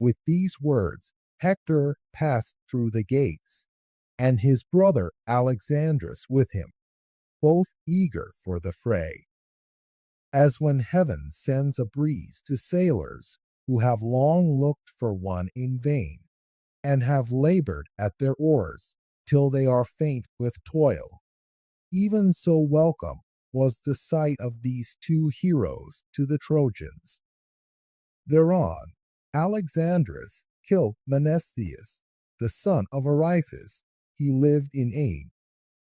With these words, Hector passed through the gates, and his brother Alexandrus with him, both eager for the fray. As when heaven sends a breeze to sailors who have long looked for one in vain, and have labored at their oars till they are faint with toil, even so welcome was the sight of these two heroes to the Trojans. Thereon, Alexandrus killed Menesthius, the son of Areithous. He lived in Ain,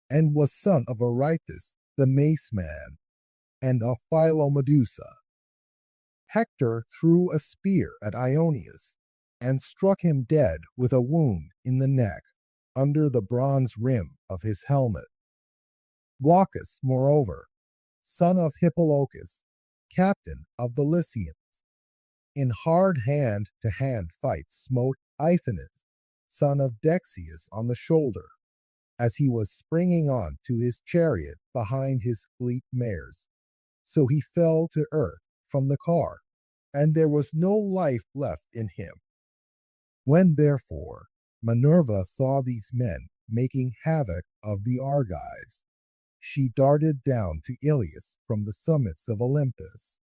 and was son of Areithous the mace man, and of Philomedusa. Hector threw a spear at Ionius, and struck him dead with a wound in the neck, under the bronze rim of his helmet. Glaucus, moreover, son of Hippolochus, captain of the Lycians, in hard hand-to-hand fight smote Iphinus, son of Dexius, on the shoulder, as he was springing on to his chariot behind his fleet mares. So he fell to earth from the car, and there was no life left in him. When, therefore, Minerva saw these men making havoc of the Argives, she darted down to Ilius from the summits of Olympus,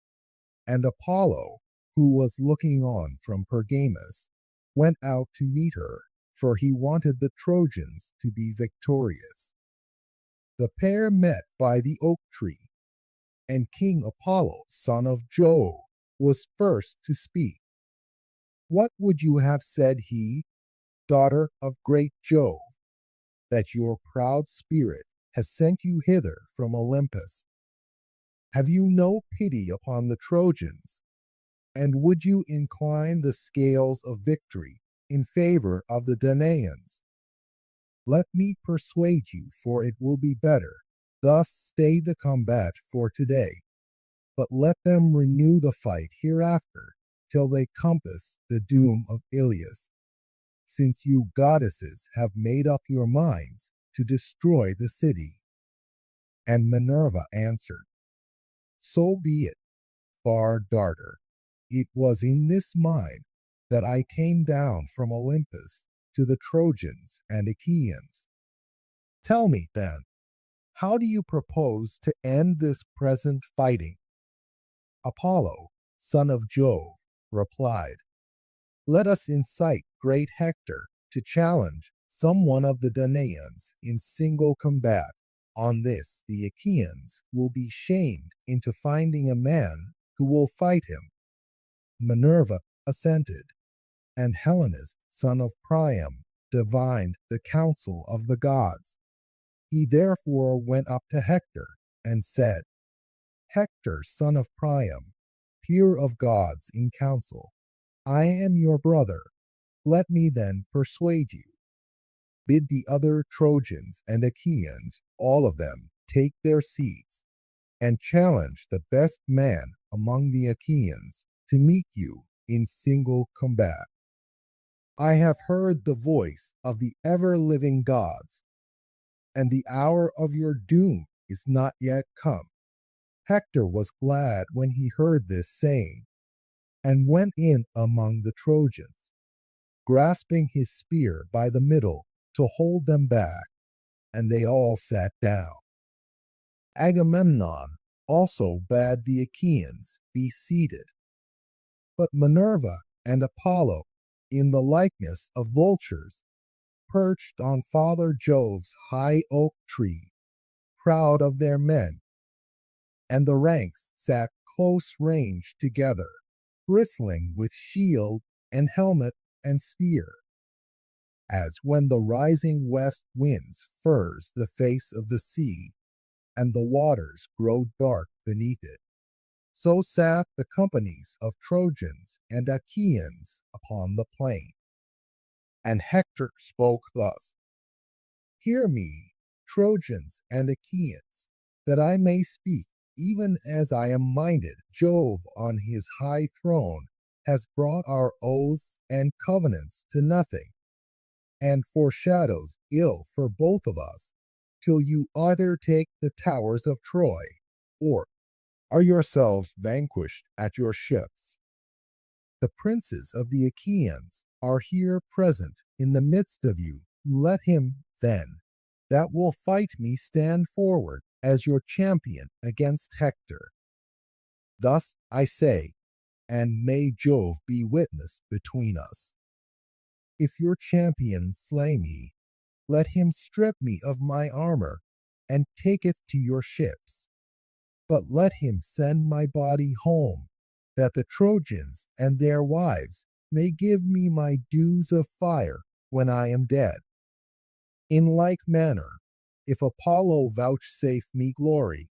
and Apollo, who was looking on from Pergamus, went out to meet her, for he wanted the Trojans to be victorious. The pair met by the oak tree, and King Apollo, son of Jove, was first to speak. What would you have said, he, daughter of great Jove, that your proud spirit has sent you hither from Olympus? Have you no pity upon the Trojans? And would you incline the scales of victory in favor of the Danaans? Let me persuade you, for it will be better. Thus stay the combat for today, but let them renew the fight hereafter, till they compass the doom of Ilius, since you goddesses have made up your minds to destroy the city. And Minerva answered, So be it, far darter. It was in this mind that I came down from Olympus to the Trojans and Achaeans. Tell me, then, how do you propose to end this present fighting? Apollo, son of Jove, replied, Let us incite great Hector to challenge some one of the Danaans in single combat. On this the Achaeans will be shamed into finding a man who will fight him. Minerva assented, and Helenus, son of Priam, divined the counsel of the gods. He therefore went up to Hector and said, Hector, son of Priam, peer of gods in counsel, I am your brother. Let me then persuade you. Bid the other Trojans and Achaeans, all of them, take their seats, and challenge the best man among the Achaeans to meet you in single combat. I have heard the voice of the ever-living gods, and the hour of your doom is not yet come. Hector was glad when he heard this saying, and went in among the Trojans, grasping his spear by the middle to hold them back, and they all sat down. Agamemnon also bade the Achaeans be seated. But Minerva and Apollo, in the likeness of vultures, perched on Father Jove's high oak tree, proud of their men, and the ranks sat close ranged together, bristling with shield and helmet and spear. As when the rising west winds furs the face of the sea, and the waters grow dark beneath it, so sat the companies of Trojans and Achaeans upon the plain. And Hector spoke thus, Hear me, Trojans and Achaeans, that I may speak even as I am minded. Jove on his high throne has brought our oaths and covenants to nothing, and foreshadows ill for both of us, till you either take the towers of Troy, or are yourselves vanquished at your ships. The princes of the Achaeans are here present in the midst of you. Let him, then, that will fight me stand forward as your champion against Hector. Thus I say, and may Jove be witness between us. If your champion slay me, let him strip me of my armor and take it to your ships. But let him send my body home, that the Trojans and their wives may give me my dues of fire when I am dead. In like manner, if Apollo vouchsafe me glory,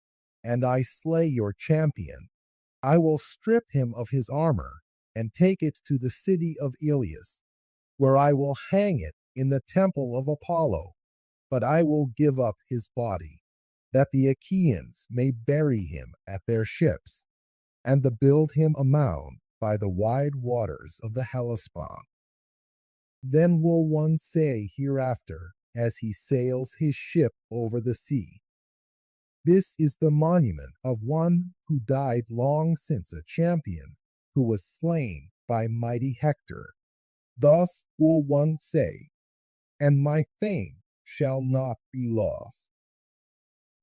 and I slay your champion, I will strip him of his armor and take it to the city of Ilias, where I will hang it in the temple of Apollo, but I will give up his body, that the Achaeans may bury him at their ships, and build him a mound by the wide waters of the Hellespont. Then will one say hereafter, as he sails his ship over the sea, this is the monument of one who died long since, a champion who was slain by mighty Hector. Thus will one say, and my fame shall not be lost.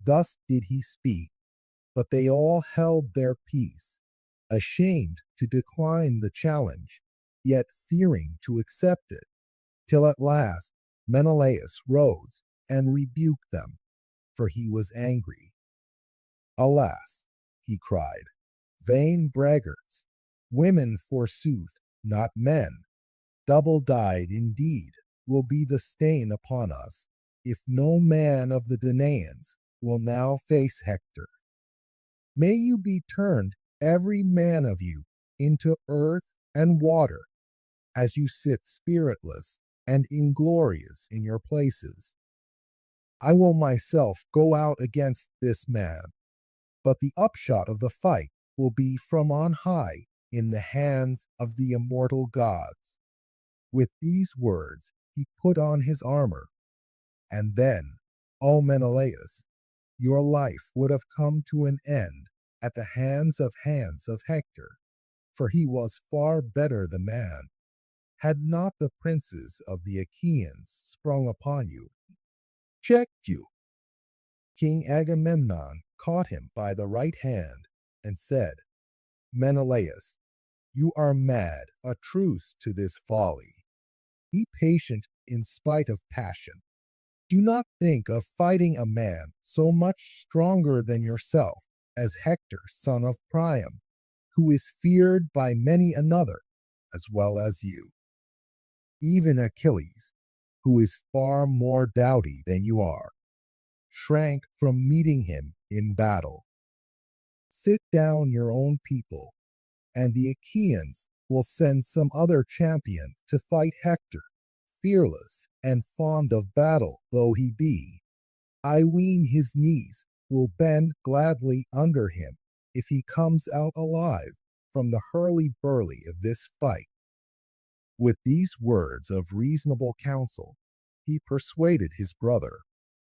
Thus did he speak, but they all held their peace, ashamed to decline the challenge, yet fearing to accept it, till at last Menelaus rose and rebuked them, for he was angry. Alas, he cried, vain braggarts, women forsooth, not men, double-dyed indeed, will be the stain upon us, if no man of the Danaans will now face Hector. May you be turned, every man of you, into earth and water, as you sit spiritless and inglorious in your places. I will myself go out against this man, but the upshot of the fight will be from on high in the hands of the immortal gods. With these words he put on his armor, and then, O Menelaus, your life would have come to an end at the hands of Hector, for he was far better the man, had not the princes of the Achaeans sprung upon you, checked you. King Agamemnon caught him by the right hand and said, Menelaus, you are mad, a truce to this folly. Be patient in spite of passion. Do not think of fighting a man so much stronger than yourself as Hector, son of Priam, who is feared by many another as well as you. Even Achilles, who is far more doughty than you are, shrank from meeting him in battle. Sit down your own people, and the Achaeans will send some other champion to fight Hector, fearless and fond of battle though he be. I ween his knees will bend gladly under him if he comes out alive from the hurly-burly of this fight. With these words of reasonable counsel, he persuaded his brother,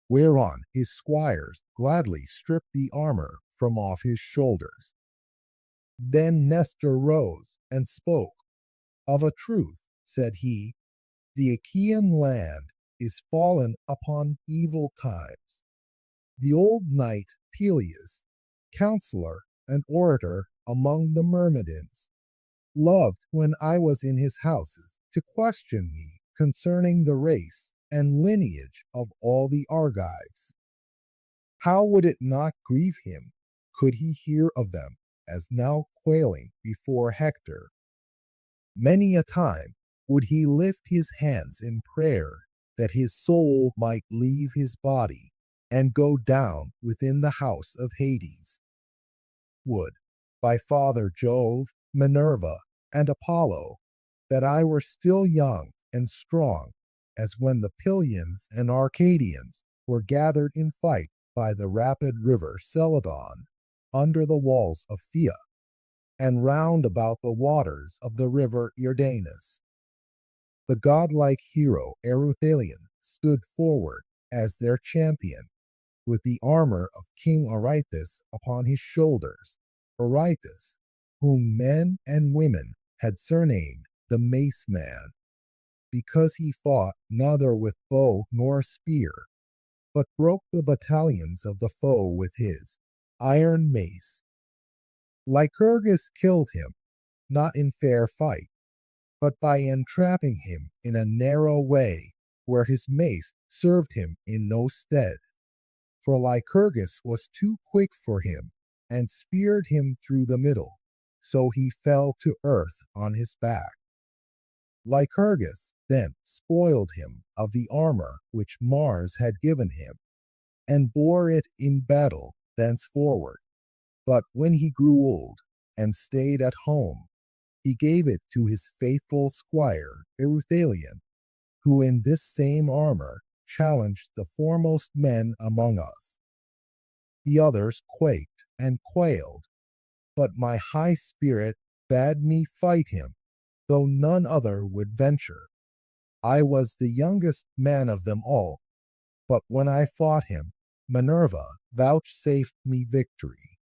whereon his squires gladly stripped the armor from off his shoulders. Then Nestor rose and spoke. Of a truth, said he, the Achaean land is fallen upon evil times. The old knight Peleus, counselor and orator among the Myrmidons, loved when I was in his houses to question me concerning the race and lineage of all the Argives. How would it not grieve him could he hear of them as now quailing before Hector? Many a time would he lift his hands in prayer that his soul might leave his body and go down within the house of Hades. Would, by Father Jove, Minerva, and Apollo, that I were still young and strong, as when the Pylians and Arcadians were gathered in fight by the rapid river Celadon, under the walls of Phia, and round about the waters of the river Iardanus. The godlike hero Ereuthalion stood forward as their champion, with the armor of King Areithous upon his shoulders, Areithous, whom men and women had surnamed the Mace Man, because he fought neither with bow nor spear, but broke the battalions of the foe with his iron mace. Lycurgus killed him, not in fair fight, but by entrapping him in a narrow way where his mace served him in no stead. For Lycurgus was too quick for him, and speared him through the middle, so he fell to earth on his back. Lycurgus then spoiled him of the armor which Mars had given him, and bore it in battle thenceforward. But when he grew old, and stayed at home, he gave it to his faithful squire Ereuthalion, who in this same armor challenged the foremost men among us. The others quaked and quailed, but my high spirit bade me fight him, though none other would venture. I was the youngest man of them all, but when I fought him, Minerva vouchsafed me victory.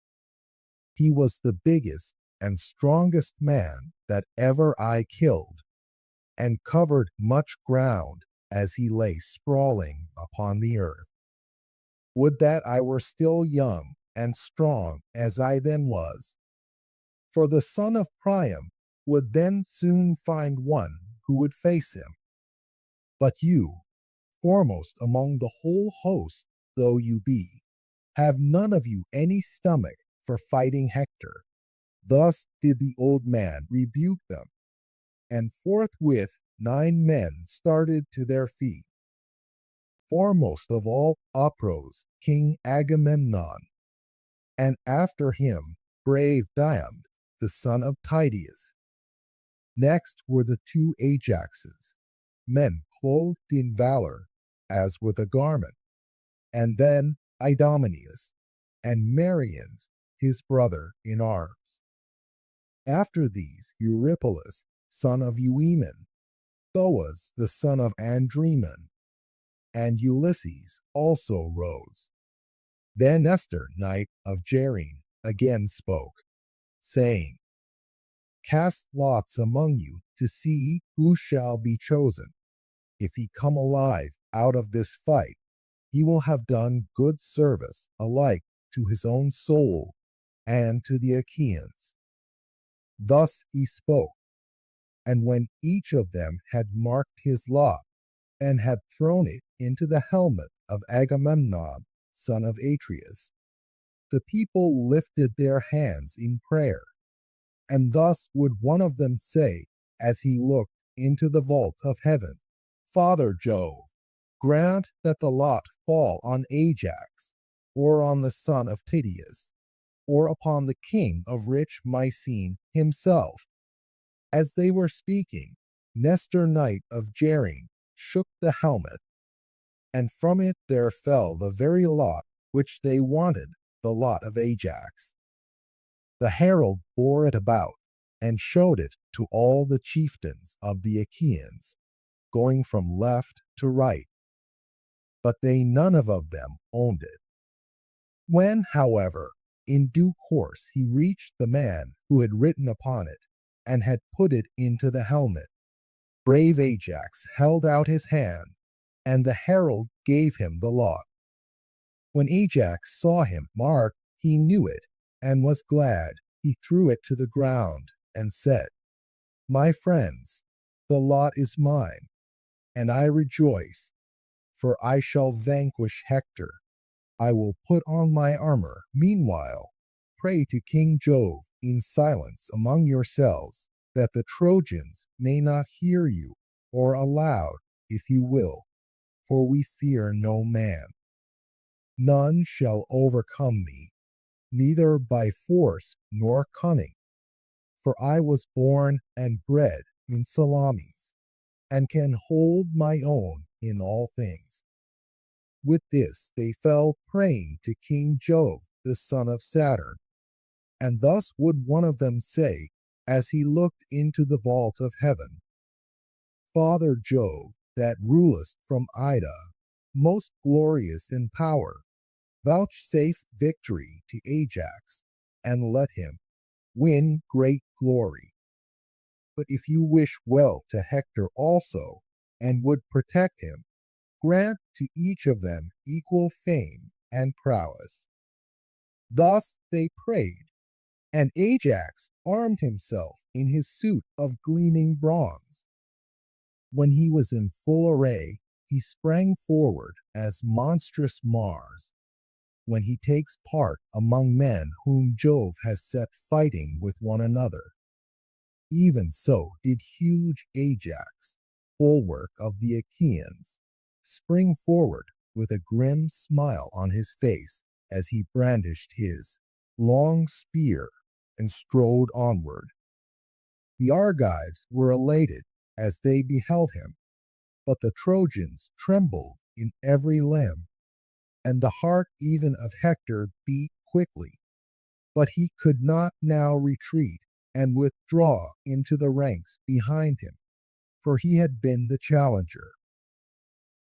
He was the biggest and strongest man that ever I killed, and covered much ground as he lay sprawling upon the earth. Would that I were still young and strong as I then was, for the son of Priam would then soon find one who would face him. But you, foremost among the whole host though you be, have none of you any stomach for fighting Hector. Thus did the old man rebuke them, and forthwith 9 men started to their feet. Foremost of all uprose King Agamemnon, and after him brave Diomede, the son of Tydeus. Next were the 2 Ajaxes, men clothed in valor as with a garment, and then Idomeneus, and Meriones, his brother in arms. After these Eurypylus, son of Euaemon, Thoas, the son of Andremon, and Ulysses also rose. Then Nestor, knight of Gerene, again spoke, saying, Cast lots among you to see who shall be chosen. If he come alive out of this fight, he will have done good service alike to his own soul and to the Achaeans. Thus he spoke, and when each of them had marked his lot, and had thrown it into the helmet of Agamemnon, son of Atreus, the people lifted their hands in prayer. And thus would one of them say, as he looked into the vault of heaven, Father Jove, grant that the lot fall on Ajax, or on the son of Tydeus, or upon the king of rich Mycene himself. As they were speaking, Nestor, knight of Gerene, shook the helmet, and from it there fell the very lot which they wanted, the lot of Ajax. The herald bore it about, and showed it to all the chieftains of the Achaeans, going from left to right. But they none of them owned it. When, however, in due course he reached the man who had written upon it, and had put it into the helmet, brave Ajax held out his hand, and the herald gave him the lot. When Ajax saw him marked, he knew it, and was glad. He threw it to the ground, and said, My friends, the lot is mine, and I rejoice, for I shall vanquish Hector. I will put on my armor. Meanwhile, pray to King Jove in silence among yourselves, that the Trojans may not hear you, or aloud, if you will, for we fear no man. None shall overcome me, neither by force nor cunning, for I was born and bred in Salamis, and can hold my own in all things. With this they fell praying to King Jove, the son of Saturn, and thus would one of them say, as he looked into the vault of heaven, Father Jove, that rulest from Ida, most glorious in power, vouchsafe victory to Ajax, and let him win great glory. But if you wish well to Hector also, and would protect him, grant to each of them equal fame and prowess." Thus they prayed, and Ajax armed himself in his suit of gleaming bronze. When he was in full array, he sprang forward as monstrous Mars, when he takes part among men whom Jove has set fighting with one another. Even so did huge Ajax, bulwark of the Achaeans, spring forward with a grim smile on his face as he brandished his long spear and strode onward. The Argives were elated as they beheld him, but the Trojans trembled in every limb, and the heart even of Hector beat quickly. But he could not now retreat and withdraw into the ranks behind him, for he had been the challenger.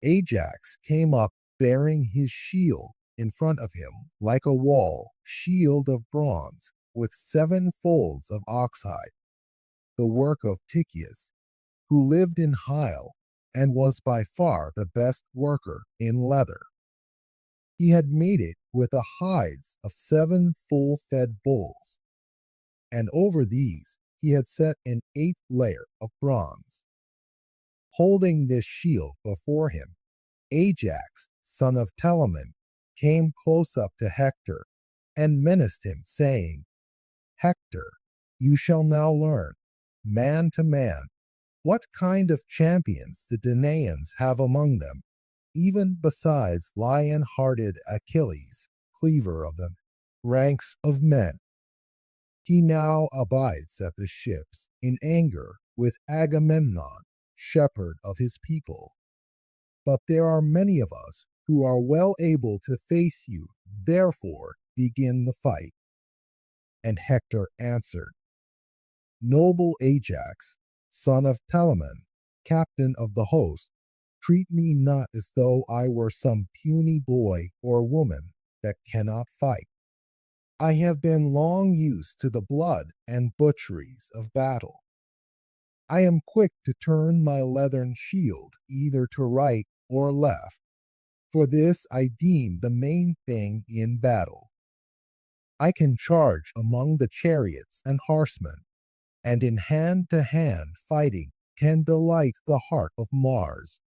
Ajax came up bearing his shield in front of him like a wall, shield of bronze, with 7 folds of oxhide, the work of Tychius, who lived in Hyle and was by far the best worker in leather. He had made it with the hides of 7 full-fed bulls, and over these he had set an 8th layer of bronze. Holding this shield before him, Ajax, son of Telamon, came close up to Hector and menaced him, saying, "Hector, you shall now learn, man to man, what kind of champions the Danaans have among them, even besides lion-hearted Achilles, cleaver of the ranks of men. He now abides at the ships in anger with Agamemnon, shepherd of his people. But there are many of us who are well able to face you, therefore begin the fight." And Hector answered, "Noble Ajax, son of Telamon, captain of the host, treat me not as though I were some puny boy or woman that cannot fight. I have been long used to the blood and butcheries of battle. I am quick to turn my leathern shield either to right or left, for this I deem the main thing in battle. I can charge among the chariots and horsemen, and in hand-to-hand fighting can delight the heart of Mars.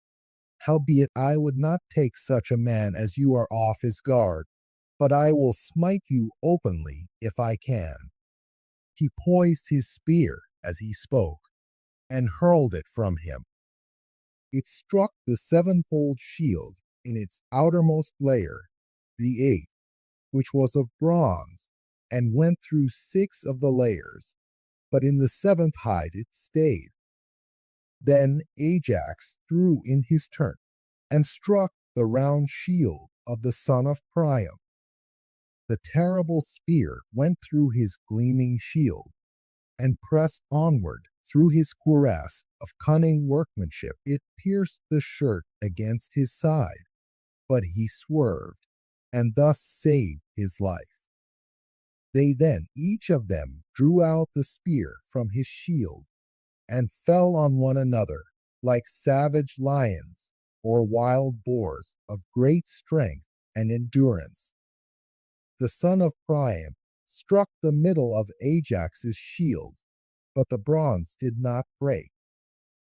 Howbeit I would not take such a man as you are off his guard, but I will smite you openly if I can." He poised his spear as he spoke, and hurled it from him. It struck the 7-fold shield in its outermost layer, the 8th, which was of bronze, and went through 6 of the layers, but in the 7th hide it stayed. Then Ajax threw in his turn, and struck the round shield of the son of Priam. The terrible spear went through his gleaming shield, and pressed onward through his cuirass of cunning workmanship. It pierced the shirt against his side, but he swerved, and thus saved his life. They then each of them drew out the spear from his shield, and fell on one another like savage lions or wild boars of great strength and endurance. The son of Priam struck the middle of Ajax's shield, but the bronze did not break,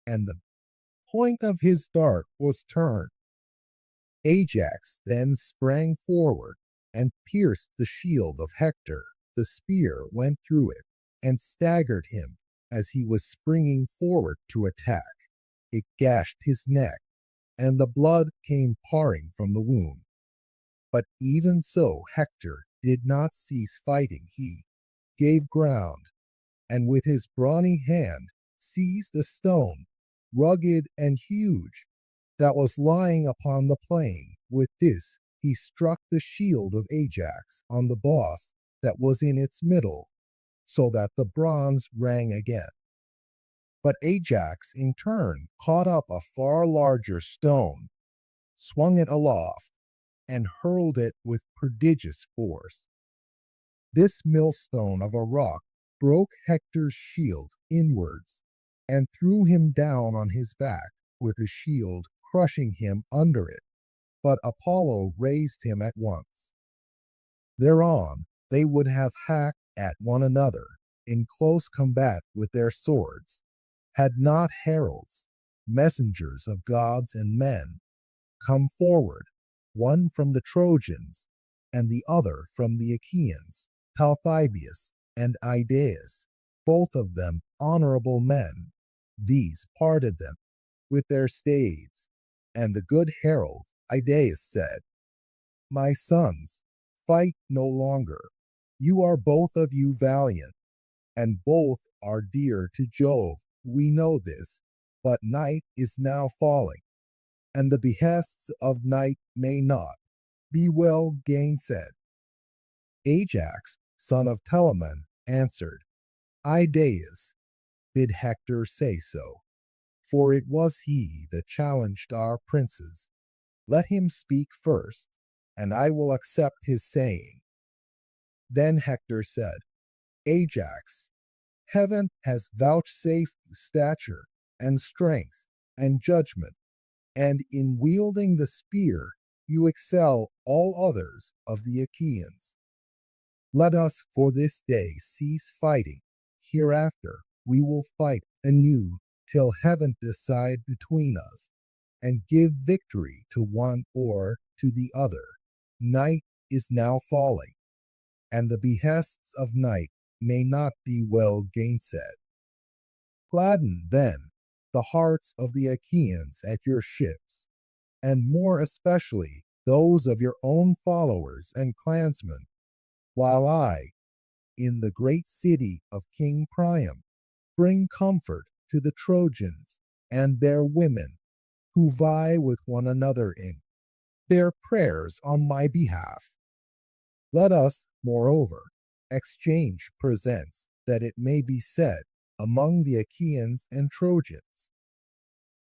and the point of his dart was turned. Ajax then sprang forward and pierced the shield of Hector. The spear went through it and staggered him as he was springing forward to attack. It gashed his neck, and the blood came pouring from the wound. But even so Hector did not cease fighting. He gave ground, and with his brawny hand seized a stone, rugged and huge, that was lying upon the plain. With this he struck the shield of Ajax on the boss that was in its middle, so that the bronze rang again. But Ajax in turn caught up a far larger stone, swung it aloft, and hurled it with prodigious force. This millstone of a rock broke Hector's shield inwards, and threw him down on his back with a shield, crushing him under it. But Apollo raised him at once. Thereon they would have hacked at one another in close combat with their swords, had not heralds, messengers of gods and men, come forward, one from the Trojans and the other from the Achaeans, Talthybius and Idaeus, both of them honorable men. These parted them with their staves, and the good herald Idaeus said, "My sons, fight no longer. You are both of you valiant, and both are dear to Jove. We know this, but night is now falling, and the behests of night may not be well gainsaid." Ajax, son of Telamon, answered, "Idaeus, bid Hector say so, for it was he that challenged our princes. Let him speak first, and I will accept his saying." Then Hector said, "Ajax, heaven has vouchsafed you stature and strength and judgment, and in wielding the spear you excel all others of the Achaeans. Let us for this day cease fighting. Hereafter we will fight anew till heaven decide between us and give victory to one or to the other. Night is now falling, and the behests of night may not be well gainsaid. Gladden, then, the hearts of the Achaeans at your ships, and more especially those of your own followers and clansmen, while I, in the great city of King Priam, bring comfort to the Trojans and their women, who vie with one another in their prayers on my behalf. Let us, moreover, exchange presents, that it may be said among the Achaeans and Trojans,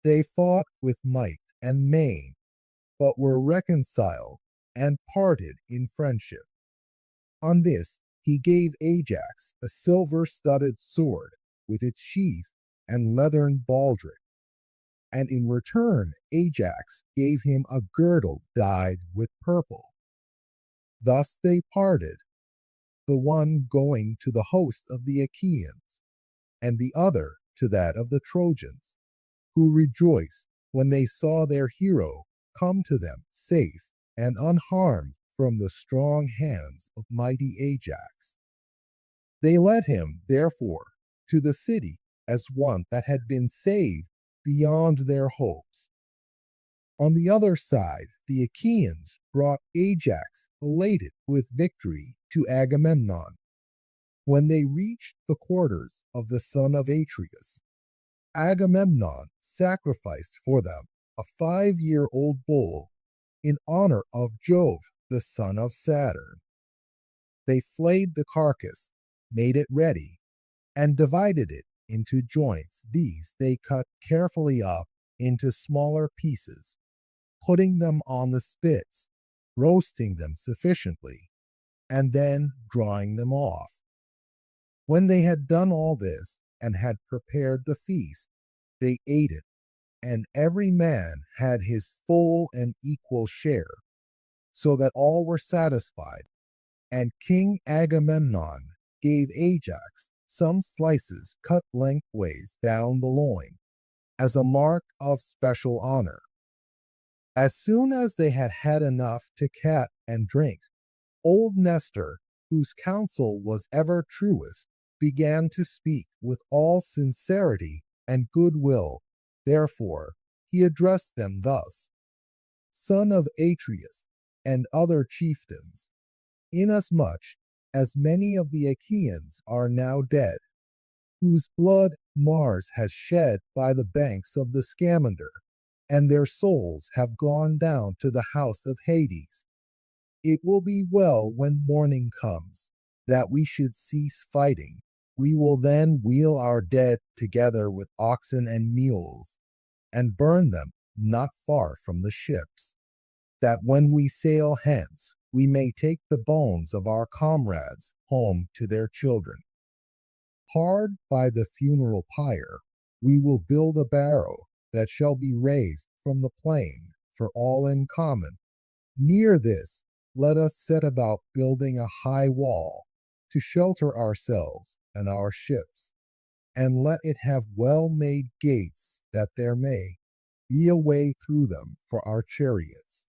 they fought with might and main, but were reconciled and parted in friendship." On this he gave Ajax a silver-studded sword with its sheath and leathern baldric, and in return Ajax gave him a girdle dyed with purple. Thus they parted, the one going to the host of the Achaeans, and the other to that of the Trojans, who rejoiced when they saw their hero come to them safe and unharmed from the strong hands of mighty Ajax. They led him, therefore, to the city as one that had been saved beyond their hopes. On the other side, the Achaeans brought Ajax, elated with victory, to Agamemnon. When they reached the quarters of the son of Atreus, Agamemnon sacrificed for them a 5-year-old bull in honor of Jove, the son of Saturn. They flayed the carcass, made it ready, and divided it into joints. These they cut carefully up into smaller pieces, putting them on the spits, roasting them sufficiently, and then drawing them off. When they had done all this and had prepared the feast, they ate it, and every man had his full and equal share, so that all were satisfied. And King Agamemnon gave Ajax some slices cut lengthways down the loin, as a mark of special honor. As soon as they had had enough to cat and drink, old Nestor, whose counsel was ever truest, began to speak with all sincerity and goodwill. Therefore he addressed them thus: "Son of Atreus and other chieftains, inasmuch as many of the Achaeans are now dead, whose blood Mars has shed by the banks of the Scamander, and their souls have gone down to the house of Hades, it will be well when morning comes that we should cease fighting. We will then wheel our dead together with oxen and mules, and burn them not far from the ships, that when we sail hence we may take the bones of our comrades home to their children." Hard by the funeral pyre, We will build a barrow that shall be raised from the plain for all in common. Near this, let us set about building a high wall to shelter ourselves and our ships, and let it have well-made gates that there may be a way through them for our chariots.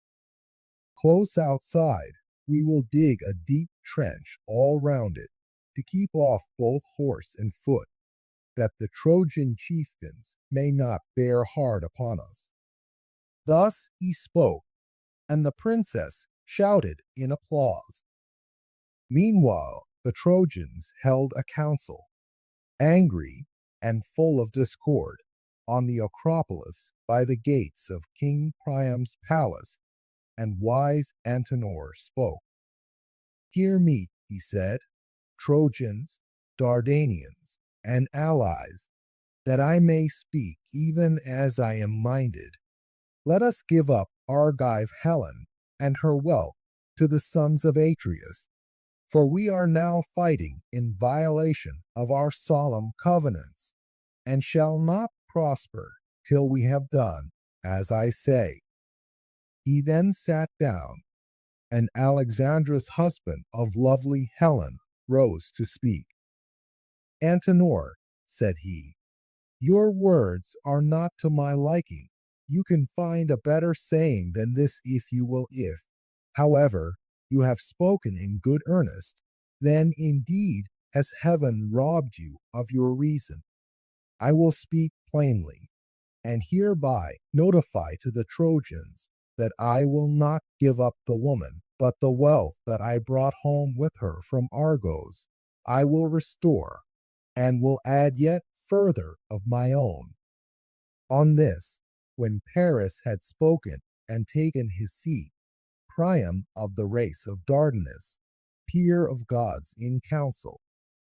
Close outside, we will dig a deep trench all round it to keep off both horse and foot, that the Trojan chieftains may not bear hard upon us. Thus he spoke, and the princess shouted in applause. Meanwhile, the Trojans held a council, angry and full of discord, on the Acropolis by the gates of King Priam's palace, and wise Antenor spoke. Hear me, he said, Trojans, Dardanians, and allies, that I may speak even as I am minded. Let us give up Argive Helen and her wealth to the sons of Atreus, for we are now fighting in violation of our solemn covenants, and shall not prosper till we have done as I say. He then sat down, and Alexandra's husband of lovely Helen rose to speak. Antenor, said he, your words are not to my liking. You can find a better saying than this if you will. If, however, you have spoken in good earnest, then indeed has heaven robbed you of your reason. I will speak plainly, and hereby notify to the Trojans that I will not give up the woman, but the wealth that I brought home with her from Argos I will restore, and will add yet further of my own. On this, when Paris had spoken and taken his seat, Priam of the race of Dardanus, peer of gods in council,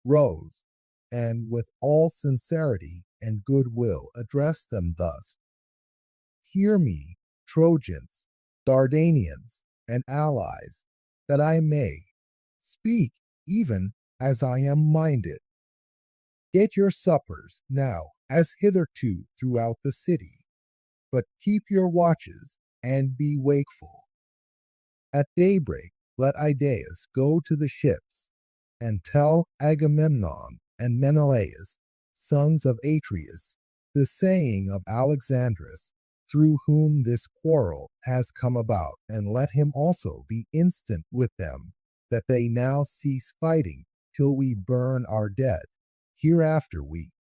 rose, and with all sincerity and goodwill addressed them thus. Hear me, Trojans, Dardanians, and allies, that I may speak even as I am minded. Get your suppers now as hitherto throughout the city, but keep your watches and be wakeful. At daybreak let Idaeus go to the ships, and tell Agamemnon and Menelaus, sons of Atreus, the saying of Alexandrus, through whom this quarrel has come about, and let him also be instant with them, that they now cease fighting till we burn our dead. Hereafter we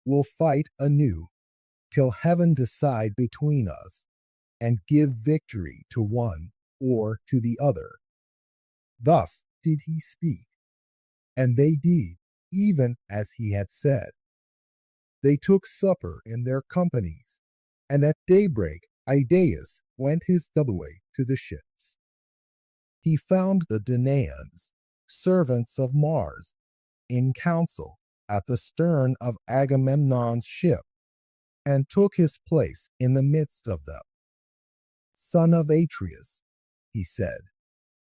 will fight anew, till heaven decide between us, and give victory to one or to the other. Thus did he speak, and they did even as he had said. They took supper in their companies, and at daybreak Idaeus went his double way to the ships. He found the Danaans, servants of Mars, in council at the stern of Agamemnon's ship, and took his place in the midst of them. Son of Atreus, he said,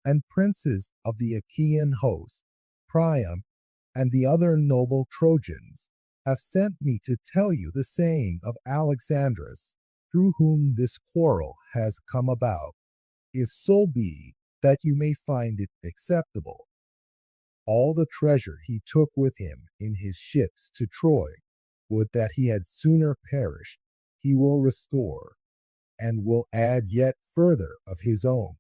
and princes of the Achaean host, Priam and the other noble Trojans, have sent me to tell you the saying of Alexandrus, through whom this quarrel has come about, if so be that you may find it acceptable. All the treasure he took with him in his ships to Troy, would that he had sooner perished, he will restore, and will add yet further of his own.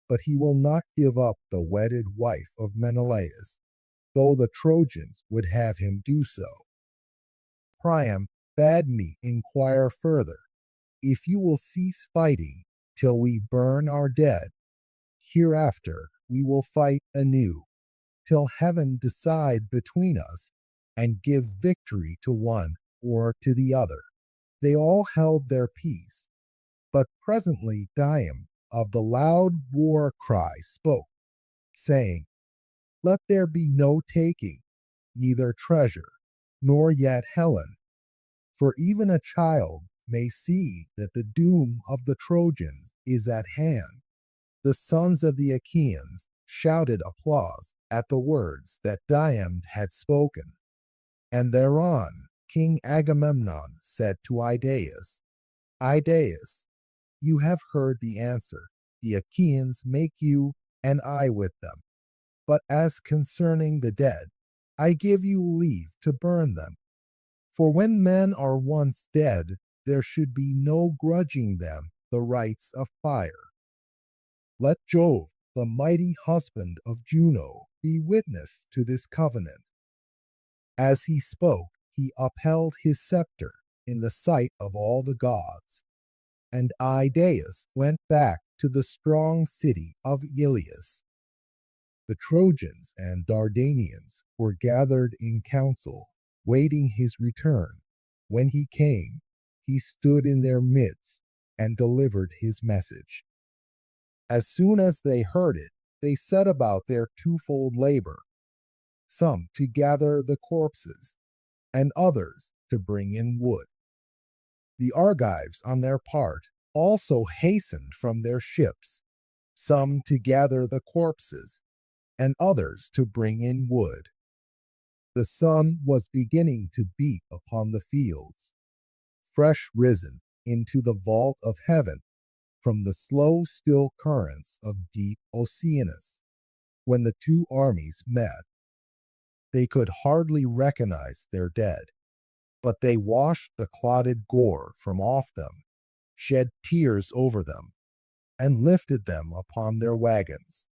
But he will not give up the wedded wife of Menelaus, though the Trojans would have him do so. Priam bade me inquire further, if you will cease fighting till we burn our dead. Hereafter we will fight anew, till heaven decide between us, and give victory to one or to the other. They all held their peace, but presently Dium of the loud war cry spoke, saying, Let there be no taking, neither treasure, nor yet Helen, for even a child may see that the doom of the Trojans is at hand. The sons of the Achaeans shouted applause at the words that Dium had spoken, and thereon King Agamemnon said to Idaeus, Idaeus, you have heard the answer. The Achaeans make you and I with them. But as concerning the dead, I give you leave to burn them. For when men are once dead, there should be no grudging them the rights of fire. Let Jove, the mighty husband of Juno, be witness to this covenant. As he spoke, he upheld his scepter in the sight of all the gods. And Idaeus went back to the strong city of Ilias. The Trojans and Dardanians were gathered in council, waiting his return. When he came, he stood in their midst and delivered his message. As soon as they heard it, they set about their twofold labor, some to gather the corpses, and others to bring in wood. The Argives, on their part, also hastened from their ships, some to gather the corpses, and others to bring in wood. The sun was beginning to beat upon the fields, fresh risen into the vault of heaven from the slow still currents of deep Oceanus, when the two armies met. They could hardly recognize their dead, but they washed the clotted gore from off them, shed tears over them, and lifted them upon their wagons.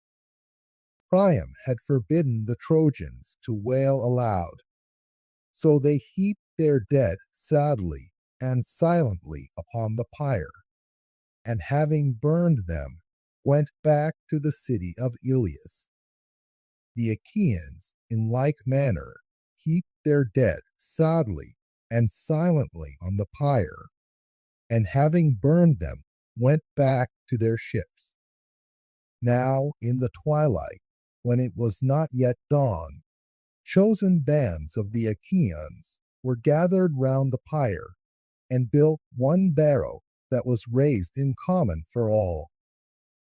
Priam had forbidden the Trojans to wail aloud, so they heaped their dead sadly and silently upon the pyre, and having burned them, went back to the city of Ilias. The Achaeans, in like manner, heaped their dead sadly and silently on the pyre, and having burned them, went back to their ships. Now, in the twilight, when it was not yet dawn, chosen bands of the Achaeans were gathered round the pyre, and built one barrow that was raised in common for all.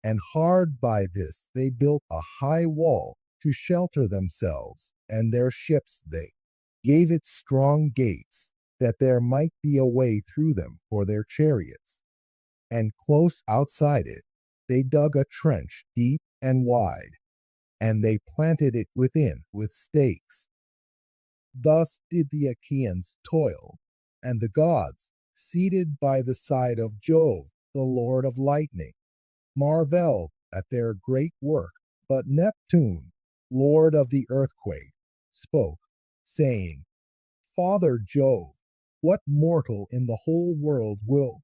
And hard by this they built a high wall to shelter themselves and their ships. They gave it strong gates, that there might be a way through them for their chariots. And close outside it they dug a trench deep and wide, and they planted it within with stakes. Thus did the Achaeans toil, and the gods, seated by the side of Jove, the Lord of lightning, marveled at their great work. But Neptune, Lord of the earthquake, spoke, saying, Father Jove, what mortal in the whole world will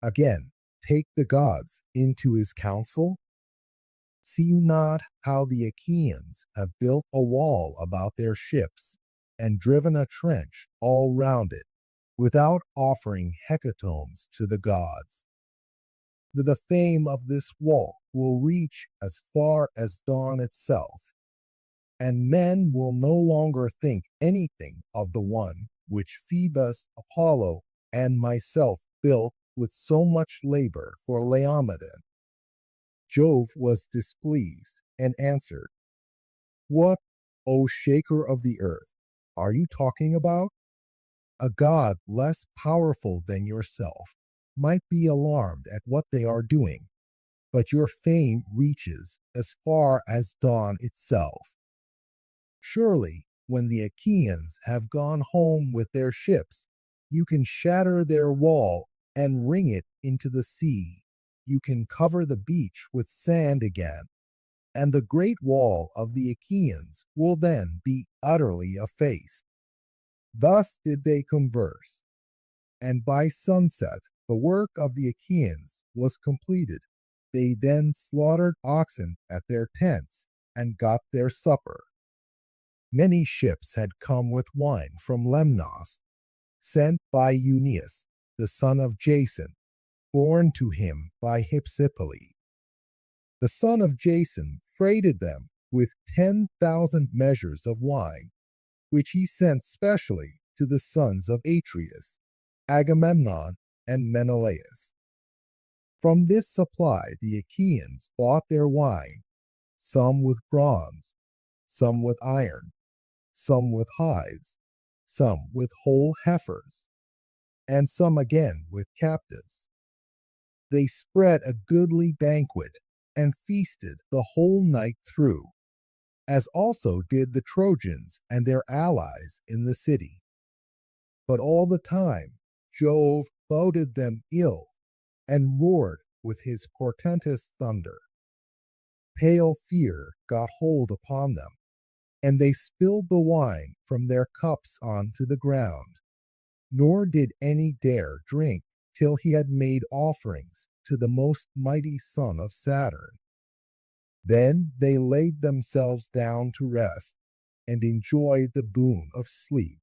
again take the gods into his counsel? See you not how the Achaeans have built a wall about their ships, and driven a trench all round it, without offering hecatombs to the gods? The fame of this wall will reach as far as dawn itself, and men will no longer think anything of the one which Phoebus, Apollo, and myself built with so much labor for Laomedon. Jove was displeased and answered, What, O shaker of the earth, are you talking about? A god less powerful than yourself might be alarmed at what they are doing, but your fame reaches as far as dawn itself. Surely, when the Achaeans have gone home with their ships, you can shatter their wall and wring it into the sea. You can cover the beach with sand again, and the great wall of the Achaeans will then be utterly effaced. Thus did they converse, and by sunset the work of the Achaeans was completed. They then slaughtered oxen at their tents and got their supper. Many ships had come with wine from Lemnos, sent by Euneus, the son of Jason, born to him by Hypsipyle. The son of Jason freighted them with 10,000 measures of wine, which he sent specially to the sons of Atreus, Agamemnon, and Menelaus. From this supply the Achaeans bought their wine, some with bronze, some with iron, some with hides, some with whole heifers, and some again with captives. They spread a goodly banquet and feasted the whole night through, as also did the Trojans and their allies in the city. But all the time Jove boded them ill and roared with his portentous thunder. Pale fear got hold upon them, and they spilled the wine from their cups onto the ground, nor did any dare drink till he had made offerings to the most mighty son of Saturn. Then they laid themselves down to rest and enjoyed the boon of sleep.